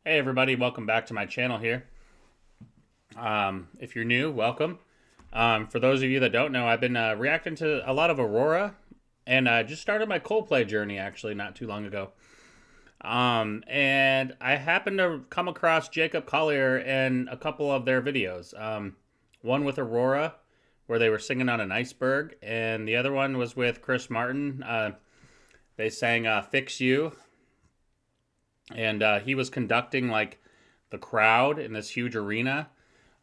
Hey everybody, welcome back to my channel here. If you're new, welcome. For those of you that don't know, I've been reacting to a lot of Aurora, and I just started my Coldplay journey actually not too long ago. And I happened to come across Jacob Collier and a couple of their videos. One with Aurora, where they were singing on an iceberg, and the other one was with Chris Martin. They sang Fix You. And he was conducting like the crowd in this huge arena.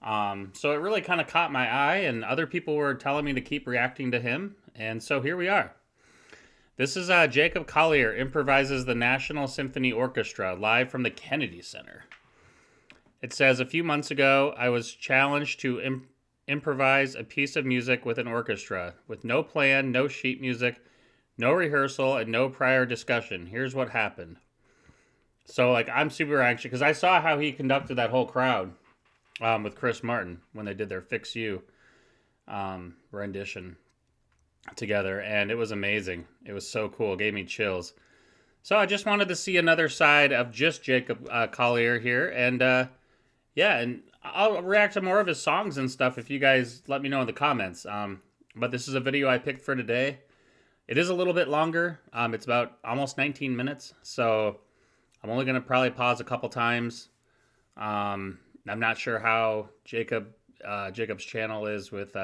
So it really kind of caught my eye, and other people were telling me to keep reacting to him. And so here we are. This is Jacob Collier improvises the National Symphony Orchestra live from the Kennedy Center. It says, a few months ago, I was challenged to improvise a piece of music with an orchestra with no plan, no sheet music, no rehearsal, and no prior discussion. Here's what happened. So, like, I'm super anxious because I saw how he conducted that whole crowd with Chris Martin when they did their Fix You rendition together, and it was amazing. It was so cool. It gave me chills. So I just wanted to see another side of just Jacob Collier here, and yeah, and I'll react to more of his songs and stuff if you guys let me know in the comments. But this is a video I picked for today. It is a little bit longer. It's about almost 19 minutes, so I'm only going to probably pause a couple times. I'm not sure how Jacob's channel is with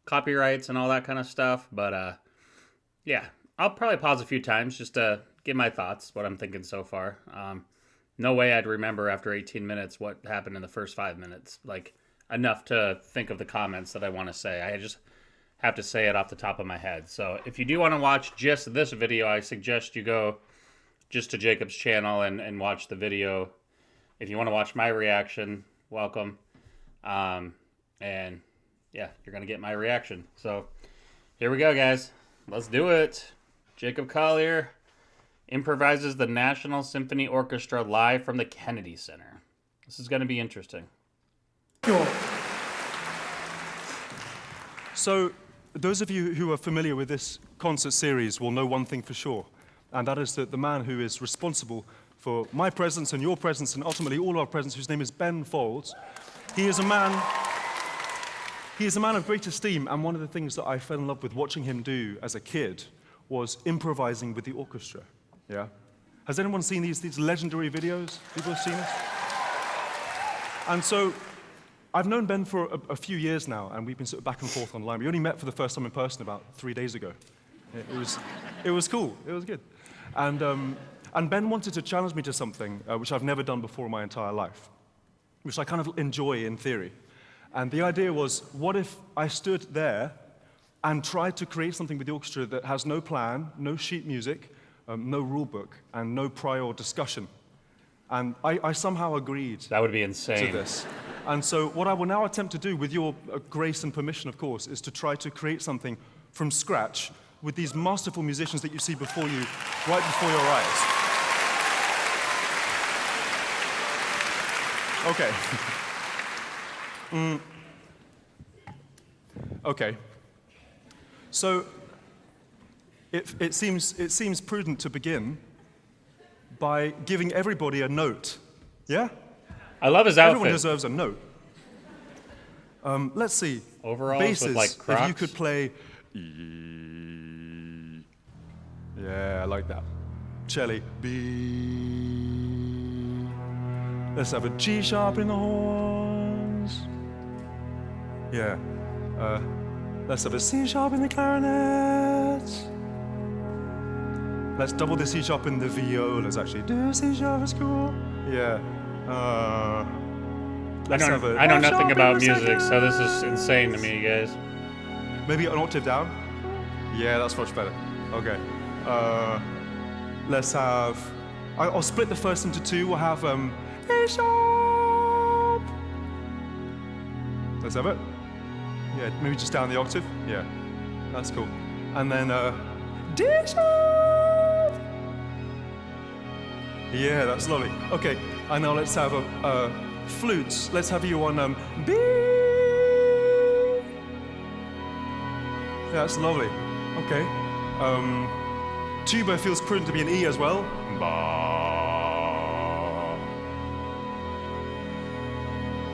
copyrights and all that kind of stuff. But yeah, I'll probably pause a few times just to get my thoughts, what I'm thinking so far. No way I'd remember after 18 minutes what happened in the first 5 minutes. Like, enough to think of the comments that I want to say. I just have to say it off the top of my head. So if you do want to watch just this video, I suggest you go just to Jacob's channel and watch the video. If you want to watch my reaction, welcome. And yeah, you're going to get my reaction. So here we go, guys. Let's do it. Jacob Collier improvises the National Symphony Orchestra live from the Kennedy Center. This is going to be interesting. Sure. So those of you who are familiar with this concert series will know one thing for sure. And that is that the man who is responsible for my presence and your presence and ultimately all our presence, whose name is Ben Folds, he is a man of great esteem, and one of the things that I fell in love with watching him do as a kid was improvising with the orchestra. Yeah? Has anyone seen these legendary videos? People have seen this? And so I've known Ben for a few years now, and we've been sort of back and forth online. We only met for the first time in person about 3 days ago. It was cool. It was good. And Ben wanted to challenge me to something which I've never done before in my entire life, which I kind of enjoy in theory. And the idea was, what if I stood there and tried to create something with the orchestra that has no plan, no sheet music, no rule book, and no prior discussion? And I somehow agreed. That would be insane. To this. And so what I will now attempt to do, with your grace and permission, of course, is to try to create something from scratch with these masterful musicians that you see before you, right before your eyes. Okay. Okay. So it seems prudent to begin by giving everybody a note. Yeah? I love his outfit. Everyone deserves a note. Let's see. Overalls basses, with like Crocs. If you could play yeah, I like that. Cello, B. Let's have a G sharp in the horns. Yeah. Let's have a C sharp in the clarinet. Let's double the C sharp in the violas, actually. Do C sharp is cool. Yeah. I know nothing about music, so this is insane to me, guys. Maybe an octave down? Yeah, that's much better. Okay. Let's have... I'll split the first into two. We'll have A sharp. Let's have it. Yeah, maybe just down the octave. Yeah, that's cool. And then D sharp. Yeah, that's lovely. Okay, and now let's have a flutes. Let's have you on B. Yeah, that's lovely. Okay. Tuba feels prudent to be an E as well. Ba.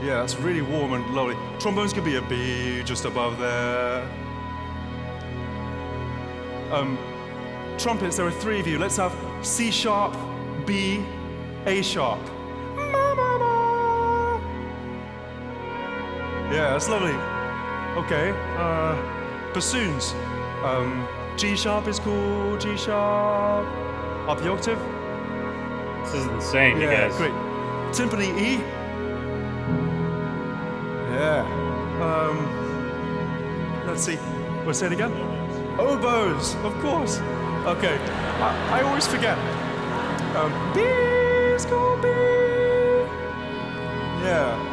Yeah, that's really warm and lovely. Trombones could be a B just above there. Trumpets, there are three of you. Let's have C sharp, B, A sharp. Yeah, that's lovely. Okay. Bassoons. G sharp is cool. G sharp. Up the octave. This is insane, you Yeah, guys. great. Timpani E. Yeah. Let's see. We'll say it again. Oboes, of course. Okay. I always forget. B is cool. B. Yeah.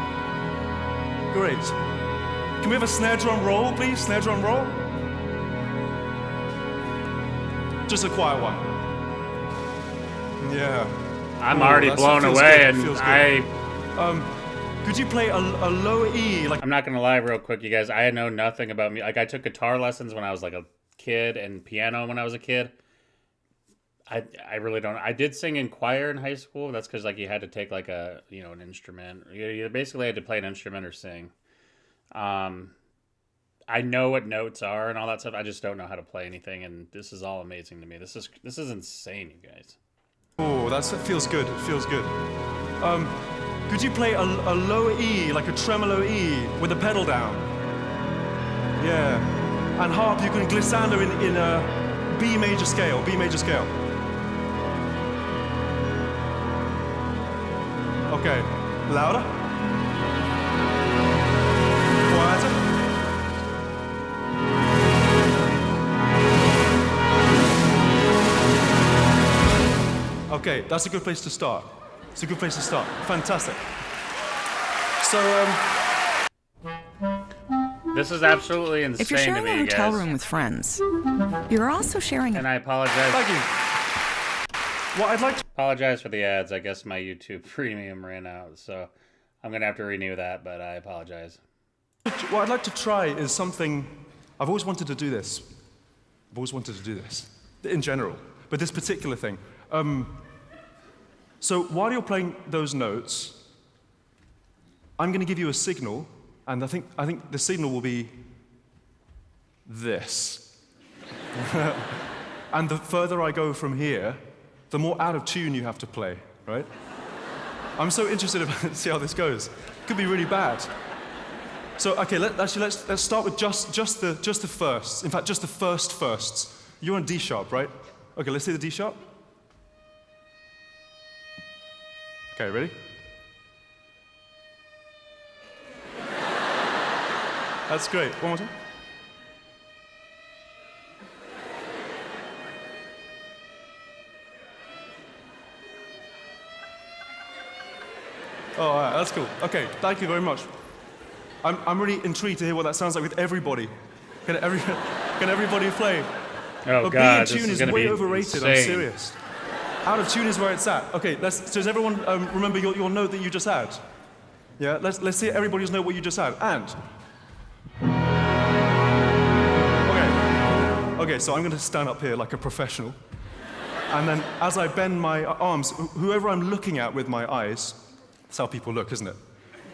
Great. Can we have a snare drum roll, please? Snare drum roll. Just a quiet one. Yeah. I'm already blown away, and could you play a low E? Like, I'm not gonna lie, real quick, you guys. I know nothing about me. Like, I took guitar lessons when I was like a kid, and piano when I was a kid. I really don't. I did sing in choir in high school. That's because like you had to take like a an instrument. You basically had to play an instrument or sing. I know what notes are and all that stuff. I just don't know how to play anything, and this is all amazing to me. This is insane, you guys. oh, that feels good. It feels good. Could you play a low E, like a tremolo E, with the pedal down? Yeah. And harp, you can glissando in a B major scale. B major scale. Okay. Louder. Quieter. Okay, that's a good place to start. It's a good place to start. Fantastic. So, This is absolutely insane If you're sharing to me, a hotel guys. room with friends, you're also sharing And I apologize. thank you. What I'd like to Apologize for the ads. I guess my YouTube premium ran out, so I'm gonna have to renew that. But I apologize. What I'd like to try is something. I've always wanted to do this. I've always wanted to do this, in general. But this particular thing. So while you're playing those notes, I'm going to give you a signal, and I think the signal will be this. And the further I go from here, the more out of tune you have to play, right? I'm so interested to see how this goes. It could be really bad. So okay, let's start with just the firsts. In fact, just the firsts. You're on D sharp, right? Okay, let's see the D sharp. Okay, ready? That's great. One more time. Oh, all right, that's cool. Okay, thank you very much. I'm really intrigued to hear what that sounds like with everybody. Can everybody play? Oh But God, being in this tune is is gonna way be overrated. insane. I'm serious. Out of tune is where it's at. Okay, does everyone remember your note that you just had? Yeah, let's see everybody's note what you just had. And okay, so I'm going to stand up here like a professional, and then as I bend my arms, whoever I'm looking at with my eyes, that's how people look, isn't it?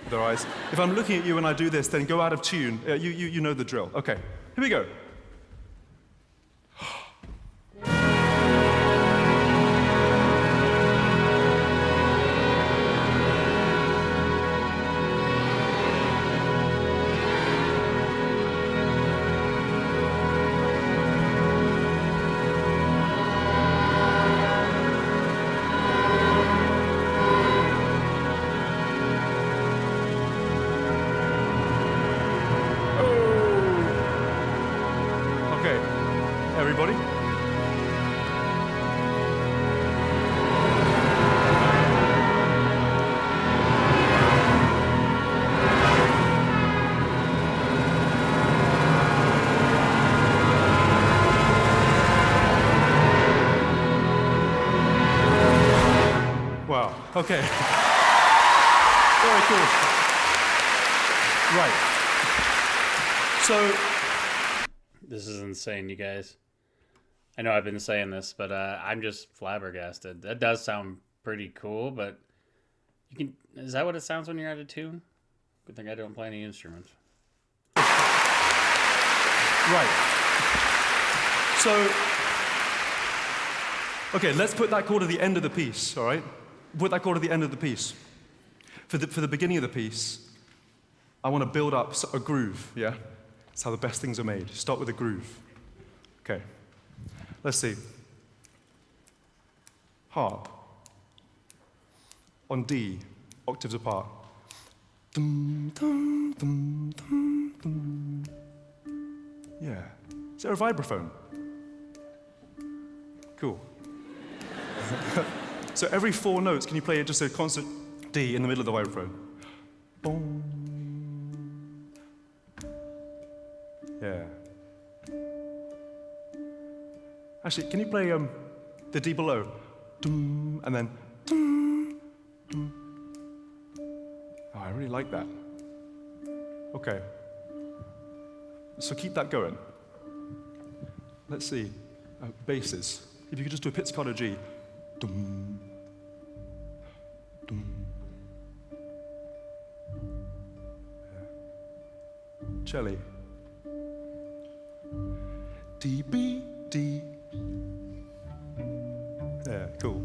With their eyes. If I'm looking at you and I do this, then go out of tune. You know the drill. Okay, here we go. Okay, everybody. Wow, okay. Very cool. Right. So, This is insane, you guys. I know I've been saying this, but I'm just flabbergasted. That does sound pretty cool, but is that what it sounds when you're out of tune? Good thing I don't play any instruments. Right. So, okay, let's put that chord at the end of the piece, all right? Put that chord at the end of the piece. For the beginning of the piece, I want to build up a groove, yeah? That's how the best things are made. Start with a groove. Okay. Let's see. Harp. On D, octaves apart. Dum, dum, dum, dum, dum. Yeah. Is there a vibraphone? Cool. So every 4 notes, can you play just a constant D in the middle of the vibraphone? Boom. Yeah. Actually, can you play the D below? Dum, and then dum, dum. Oh, I really like that. Okay. So keep that going. Let's see. Basses. If you could just do a pizzicato G. Dum, dum. Yeah. Cello. D, B, D. Yeah, cool.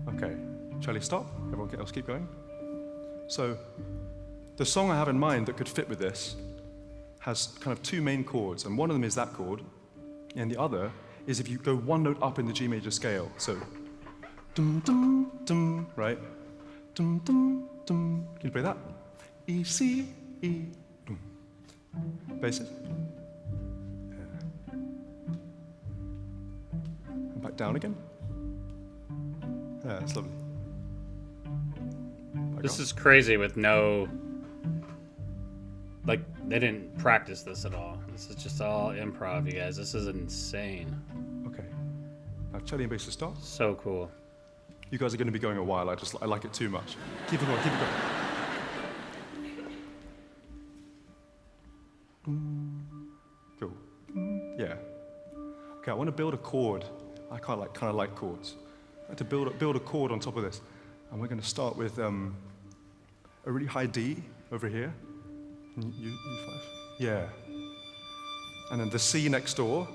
Okay, Charlie, stop. Everyone else keep going. So, the song I have in mind that could fit with this has kind of 2 main chords, and one of them is that chord, and the other is if you go 1 note up in the G major scale. So, dum dum dum, right? Dum dum dum. Can you play that? E C E dum. Basses. Yeah. And back down again. Yeah, that's lovely. This is crazy with no... Like, they didn't practice this at all. This is just all improv, you guys. This is insane. Okay. Now, cello and bass to start. So cool. You guys are going to be going a while. I like it too much. Keep it going, keep it going. Cool. Yeah. Okay, I want to build a chord. I kind of like chords. I like to build a chord on top of this. And we're going to start with a really high D over here. U5. Yeah. And then the C next door.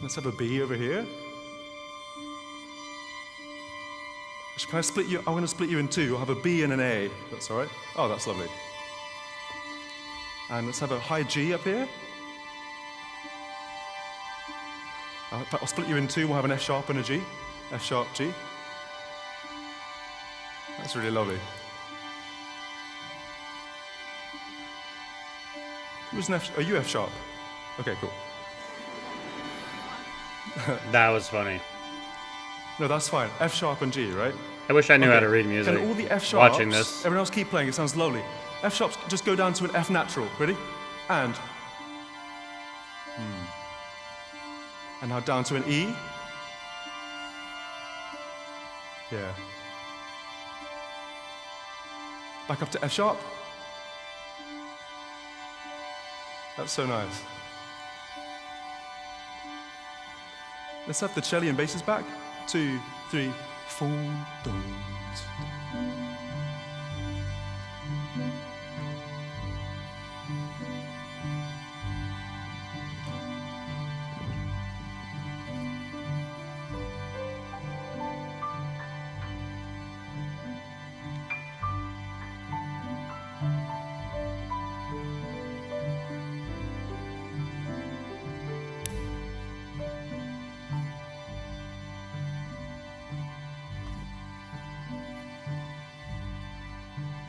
Let's have a B over here. Can I split you? I want to split you in 2. I'll have a B and an A. That's all right? Oh, that's lovely. And let's have a high G up here. I'll split you in 2. We'll have an F sharp and a G. F sharp, G. That's really lovely. It was an F. Are you F sharp? Okay, cool. That was funny. No, that's fine. F sharp and G, right? I wish I knew how to read music. Can all the F sharps, watching this. Everyone else keep playing, it sounds lovely. F sharps just go down to an F natural. Ready? And now down to an E. Yeah. Back up to F sharp. That's so nice. Let's have the cello and basses back. 2, 3, 4.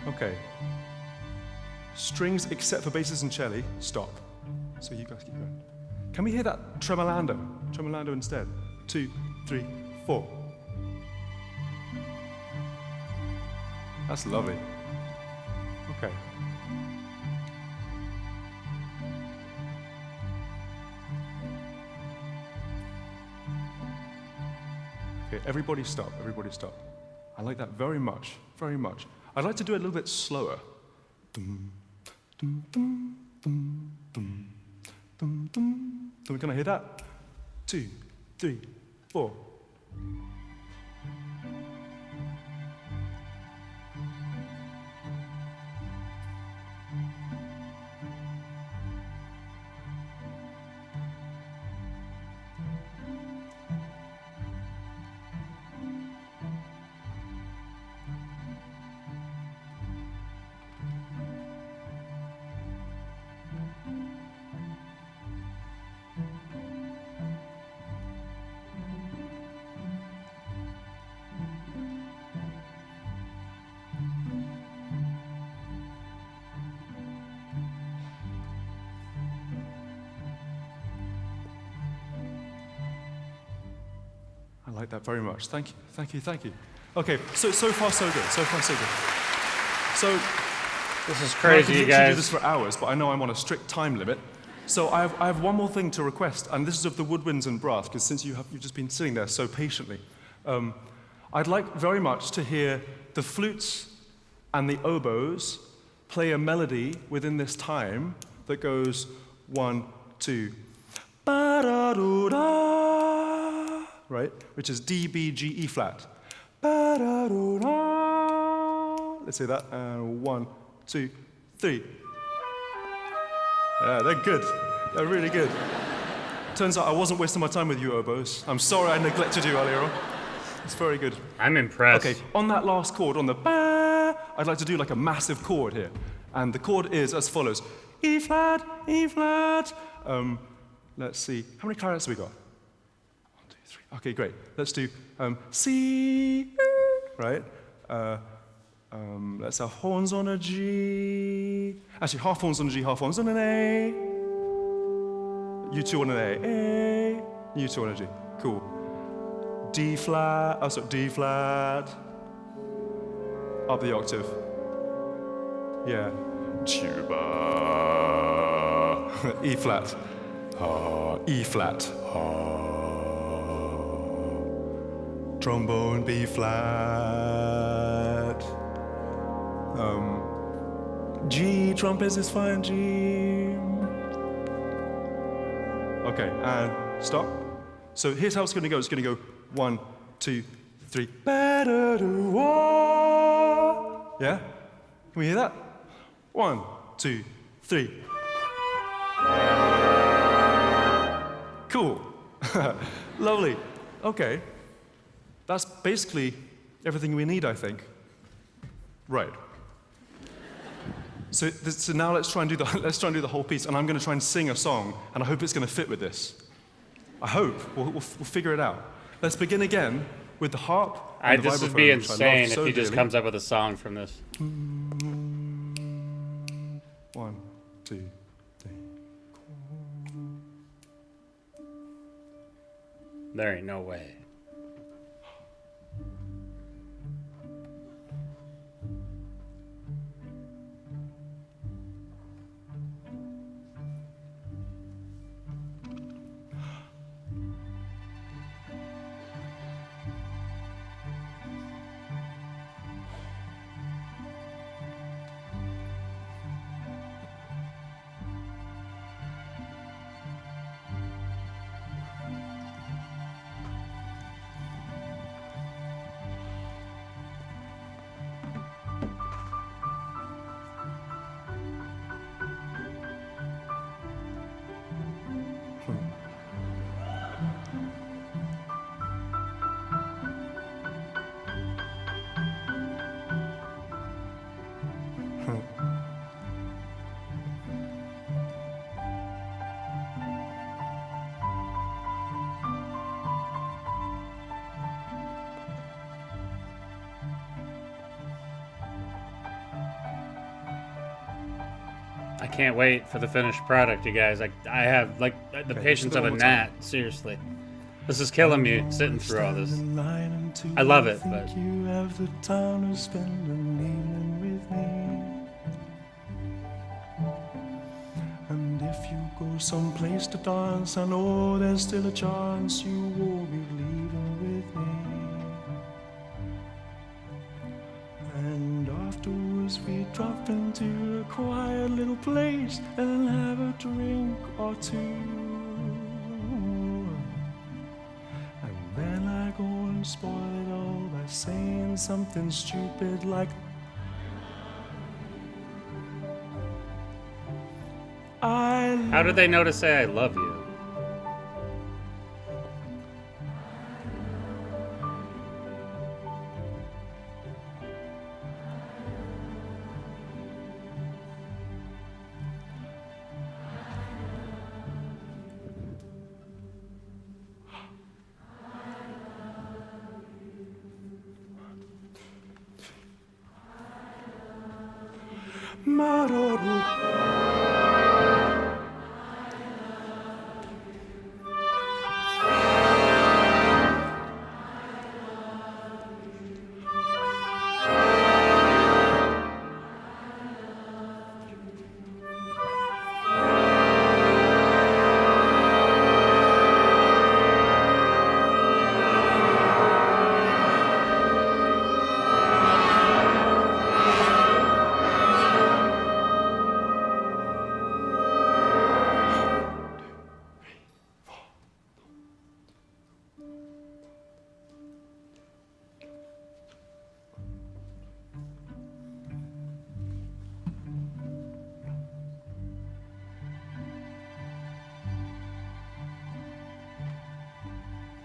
Okay. Strings except for basses and cello, stop. So you guys keep going. Can we hear that tremolando? Tremolando instead. 2, 3, 4. That's lovely. Okay. Okay, everybody stop, everybody stop. I like that very much, very much. I'd like to do it a little bit slower. Dum, dum, dum, dum, dum, dum, dum, dum. Can I hear that? 2, 3, 4. I like that very much. Thank you, thank you, thank you. Okay, so far so good. So far so good. So This is I crazy, could you literally do this guys. for hours, but I know I'm on a strict time limit. So I have one more thing to request, and this is of the woodwinds and brass, because since you've just been sitting there so patiently, I'd like very much to hear the flutes and the oboes play a melody within this time that goes 1, 2, ba-da-do-da, right? Which is D, B, G, E flat. Ba-da-do-da. Let's say that. 1, 2, 3. Yeah, they're good. They're really good. Turns out I wasn't wasting my time with you oboes. I'm sorry I neglected you earlier on. It's very good. I'm impressed. Okay, on that last chord, on the ba, I'd like to do like a massive chord here. And the chord is as follows. E flat, E flat. Let's see. How many clarinets have we got? 1, 2, 3. Okay, great. Let's do C, right? Let's have horns on a G. Actually, half horns on a G, half horns on an A. You two on an A. You two on a G. Cool. D flat. Oh, sorry, D flat. Up the octave. Yeah. Tuba. E flat. E flat. Trombone B flat. G, trumpets is fine, G. Okay, and stop. So here's how it's going to go. It's going to go 1, 2, 3. Better do wah. Yeah? Can we hear that? 1, 2, 3. Cool. Lovely. Okay. That's basically everything we need, I think. Right. So now let's try and do the whole piece, and I'm going to try and sing a song, and I hope it's going to fit with this. I hope we'll figure it out. Let's begin again with the harp. And the This would vibraphone, be which I love insane if so he just dearly. comes up with a song from this. 1, 2, 3. There ain't no way. I can't wait for the finished product, you guys. I have like the patience a of bit a one more gnat. Seriously, this is killing me sitting through all this. I love it, but You have the time to spend an evening with me. And if you go someplace to dance, I know there's still a chance you won't be leaving with me. And afterwards we drop into a quiet little place and have a drink or two. spoil it all by saying something stupid like How did they know to say I love you?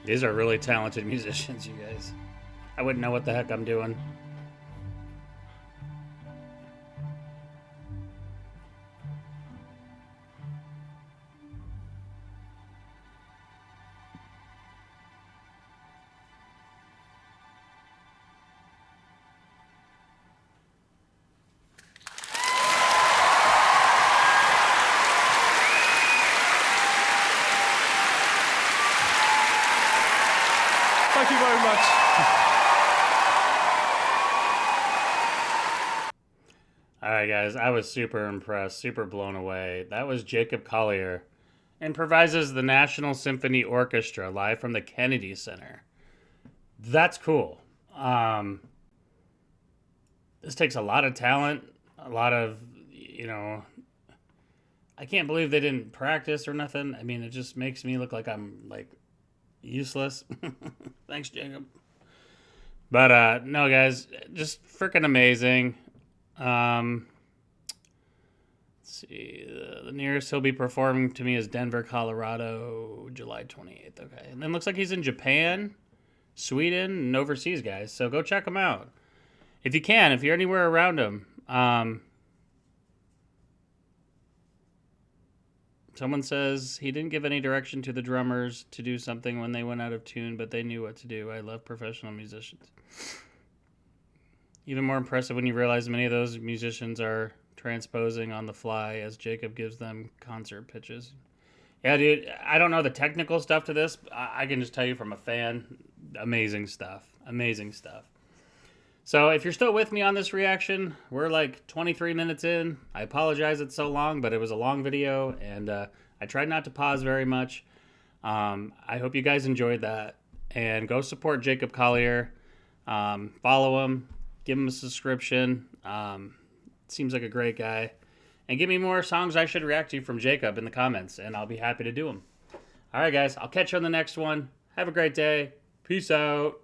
These are really talented musicians, you guys. I wouldn't know what the heck I'm doing. Thank you very much. All right, guys. I was super impressed, super blown away. That was Jacob Collier. Improvises the National Symphony Orchestra live from the Kennedy Center. That's cool. This takes a lot of talent, a lot of, I can't believe they didn't practice or nothing. I mean, it just makes me look like I'm like useless. Thanks, Jacob. But no, guys, just freaking amazing. Let's see, the nearest he'll be performing to me is Denver, Colorado, July 28th. Okay, and then looks like he's in Japan, Sweden, and overseas, guys. So go check him out if you can. If you're anywhere around him. Someone says he didn't give any direction to the drummers to do something when they went out of tune, but they knew what to do. I love professional musicians. Even more impressive when you realize many of those musicians are transposing on the fly as Jacob gives them concert pitches. Yeah, dude, I don't know the technical stuff to this. I can just tell you from a fan, amazing stuff. Amazing stuff. So if you're still with me on this reaction, we're like 23 minutes in. I apologize it's so long, but it was a long video, and I tried not to pause very much. I hope you guys enjoyed that. And go support Jacob Collier. Follow him. Give him a subscription. Seems like a great guy. And give me more songs I should react to from Jacob in the comments, and I'll be happy to do them. All right, guys. I'll catch you on the next one. Have a great day. Peace out.